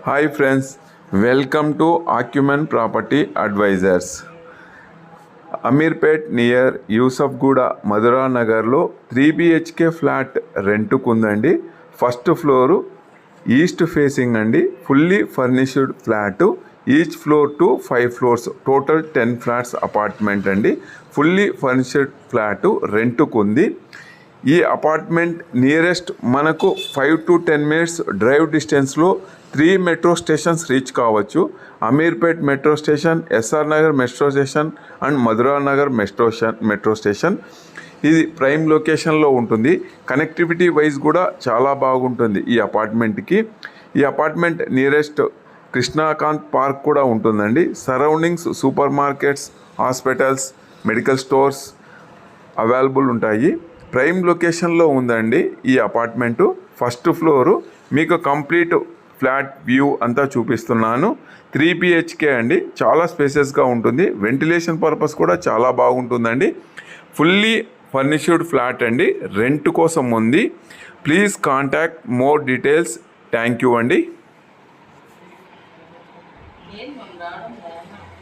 Hi friends, welcome to Acumen property advisers. Ameerpet near Yousufguda Madhura నగర్లో 3 BHK flat రెంట్కుందండి. First floor east facing అండి. Fully furnished flat. Each floor to 5 floors, total 10 flats apartment అండి. Fully furnished flat రెంట్కుంది. ఈ apartment nearest మనకు 5 to 10 minutes drive డిస్టెన్స్లో 3 metro stations reach కావచ్చు. Ameerpet metro station, SR Nagar metro station and Madhura Nagar metro station. ఇది prime లొకేషన్లో ఉంటుంది. కనెక్టివిటీ వైజ్ కూడా చాలా బాగుంటుంది ఈ అపార్ట్మెంట్కి. ఈ అపార్ట్మెంట్ నియరెస్ట్ కృష్ణాకాంత్ పార్క్ కూడా ఉంటుందండి. Surroundings super markets, hospitals, medical stores available ఉంటాయి. ప్రైమ్ లొకేషన్లో ఉందండి ఈ అపార్ట్మెంటు. ఫస్ట్ ఫ్లోరు మీకు కంప్లీట్ ఫ్లాట్ వ్యూ అంతా చూపిస్తున్నాను. 3 BHK అండి. చాలా స్పేసెస్గా ఉంటుంది. వెంటిలేషన్ పర్పస్ కూడా చాలా బాగుంటుందండి. ఫుల్లీ ఫర్నిష్డ్ ఫ్లాట్ అండి. రెంట్ కోసం ఉంది. Please contact more details. Thank you అండి.